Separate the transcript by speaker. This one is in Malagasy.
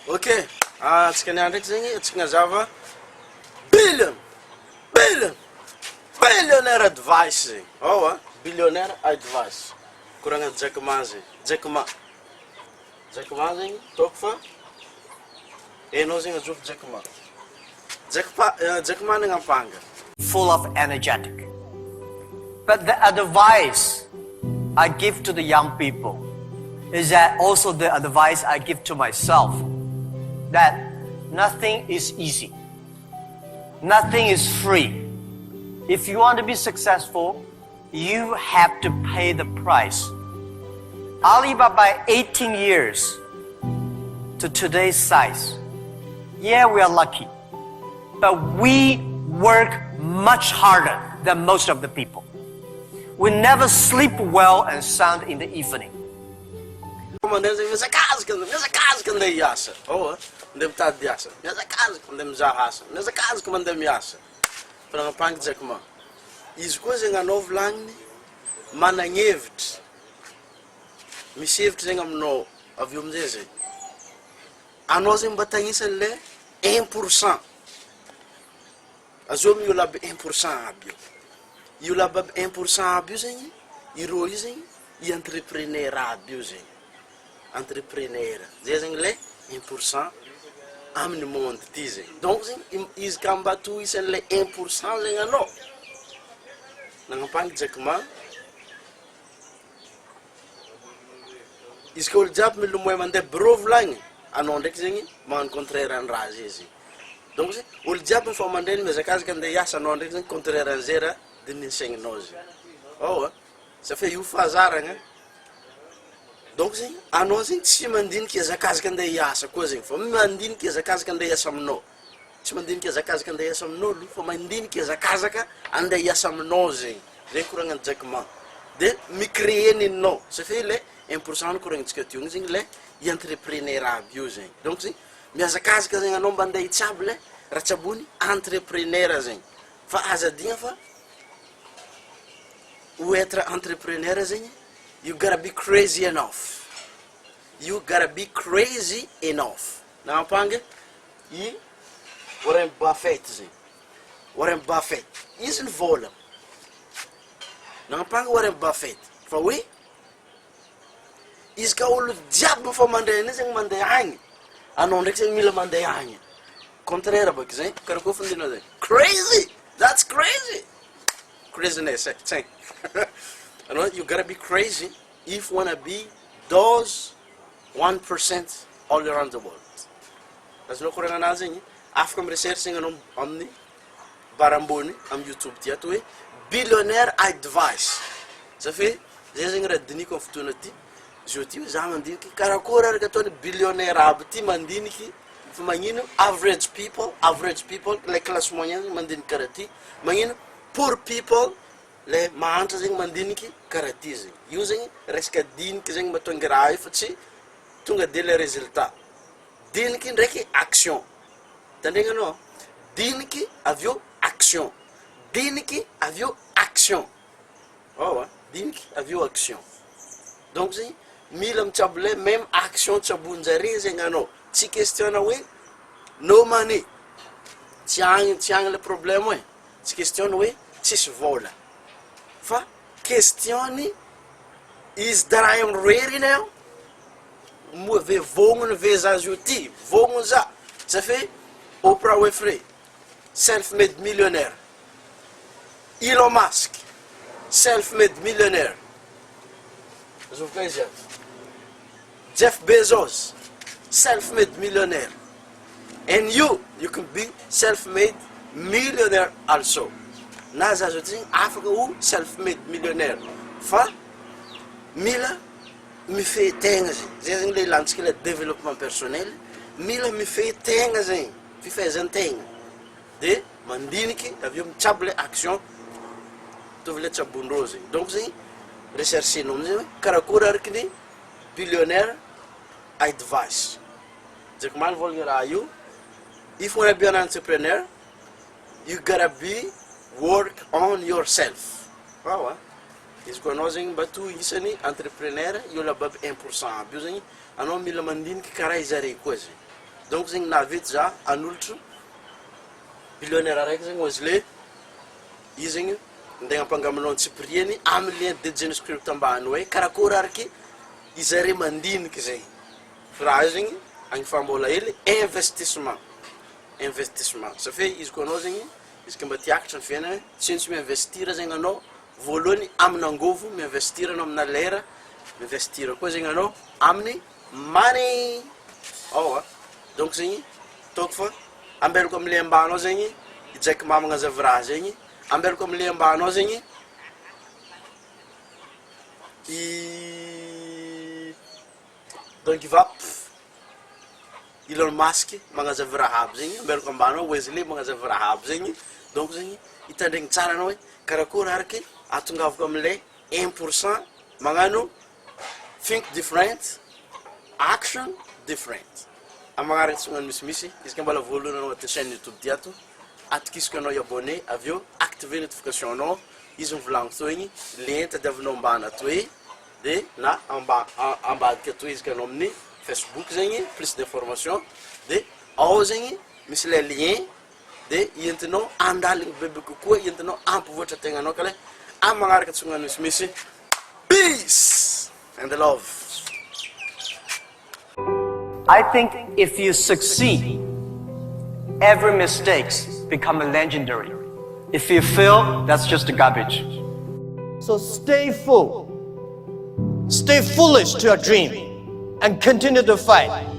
Speaker 1: Ok, antsika niandry ndraiky zegny antsika nazava billionaire advice zegny. Oh, billionaire advice. Koragna Jack Ma zegny. Jack Ma zegny toko fa enao zegny ajovo Jack Ma. Jack Ma nangampanga.
Speaker 2: Full of energetic. But the advice I give to the young people is that also the advice I give to myself, that nothing is easy. Nothing is free. If you want to be successful, you have to pay the price. Alibaba 18 years to today's size. Yeah, we are lucky, but we work much harder than most of the people. We never sleep well and sound in the evening.
Speaker 1: Nessa casa que andei yasa. Oh, andei metade yasa. Nessa casa que andei mzahasa. Nessa casa que andei yasa. Para nga pang Jack Ma. Izy koa zegny anao volagniny managn-hevitra. Misy hevitra zegny aminao avy eo amizay zegny. Anao zegny mba tagnisan'le 1%. Azo io laby 1% aby io. Io laby 1% aby io zegny, irô io zegny i entrepreneur aby io zegny. Entrepreneur. Zay zegny le 1% amin'ny monde ty zegny. Donc zegny izy ka mba tohisan'le 1% zegny anao. Nangampagny Jack Ma. Izy ka olo jiaby milomoy mandeha bureau volagny, anao ndraiky zegny magnano contraire an raha zay zegny. Donc zegny olo jiaby mifa mandrainy mihazakazaka andeha hiasa, anao ndraiky zegny contraire an'izay raha dininsegninao zegny. Oh, ça fait io fahazaragna. Donc zegny anao zegny tsy mandiniky hiazakazaka andeha hiasa koa zegny, fa mandiniky hiazakazaka andeha hiasa aminao. Tsy mandiniky hiazakazaka andeha hiasa aminao, fa mandiniky hiazakazaka andeha hiasa aminao zegny. Zay koragna Jack Ma. De micréer ninao. Ça fait le 1% koragnitsika teo zegny le entrepreneur aby io zegny. Donc zegny mihazakazaka zegny anao mba andeha hitsabo le raha tsabony entrepreneur zegny. Fa azadigna fa ou être entrepreneur zegny, you gotta be crazy enough. You gotta be crazy enough. Nangampanga i Warren Buffett zegny. Warren Buffett. Izy nivola. Nangampanga Warren Buffett. Fa hoe izy ka olo jiaby mifa mandrainy zegny mandeha agny, anao ndraiky zegny mila mandeha agny. Contraire baka zegny, karakoa fandina zegny. Crazy! That's crazy! Craziness, say. You gotta be crazy if you wanna be those 1% all around the world. As no korana na zegny, afaka mirecherche anao amin'ny barambony am YouTube ty ato hoe billionaire advice. Ça fait zay zegny raha diniko amin'ny fotoana ty. Zio ty za mandiniky karakory araka ataony billionaire aby ty mandiniky fa magnino average people, le classe moyenne mandiniky karaha ty, magnino poor people, le mahantra zegny mandiniky karaha ty zegny. Io zegny resaka diniky zegny mahatonga raha io fa tsy tonga de le résultat. Diniky ndraiky action. Tandregnanao, diniky avyo action. Diniky avyo action. Oh, diniky avyo action. Donc zegny mila mitsabo le même action tsabonjare zegny anao. Tsy question hoe no money. Tsy agny le problème hoe. Tsy question hoe tsisy vola. Fa question is that I am ready now. Ve vognono ve za zio ty. Vognono za. Ça fait Oprah Winfrey, self-made millionaire. Elon Musk, self-made millionaire. Jeff Bezos, self-made millionaire. And you can be self-made millionaire also. Naza zoting Africa ou self-made millionaire. Fa mila mi fe tegna zay zegny le lantsika le développement personnel. Mila mi fe tegna zegny fifezan-tegna. De mandiniky avyo mitsabo le action tovy le tsabondrô zegny. Donc zegny recherchenao amizay karakory araky ny billionaire advice. Jack Ma volagna raha io. If you wanna be an entrepreneur, you gotta work on yourself. Wow, izy koa anao zegny mba to isany entrepreneur io lababy 1% aby io zegny anao mila mandiniky karaha izare koa zegny. donc zegny nahavita za anolotro billionnaire araiky zegny ozy le izy zegny ndegna ampangaminao Tsiprieny amin'ny lien dédié script ambany hoe karakory araky izare mandiniky zegny raha io zegny agny fa mbola hely investissement safia izy koa anao zegny izy ka mba tiakatra ny fiainana tsy miinvestir zegny anao voalohany amin'ny angovo miinvestir anao amina lera miinvestir koa zegny anao amin'ny money donc zegny toko fa ambelako amle ambanao zegny Jack Mety magnazava raha zegny ambelako amle ambanao zegny donc va Elon Musk magnazava raha aby zegny ambelako ambanao Wesley magnazava raha aby zegny donc zegny hitandregny tsara anao hoe karakory araky atongavako amle 1% magnano think different action different amagnaraka tsonga misimisy izy ka mbola voalohany anao aty chaîne YouTube ty ato atokisiko anao abonné aveo activer notification anao izy mivolagno to igny lien tadiavinao ambana atoy de na ambadika atoy izy ka anao amin'ny Facebook zegny plus d'information de ao zegny misy le lien de entinao andaligny bebe kokoa entinao ampivoatra tegnanao ka le amagnaraka tsonga misimisy peace and love.
Speaker 2: I think if you succeed, every mistakes become legendary. If you fail, that's just garbage. So stay full. Stay foolish to your dream and continue to fight.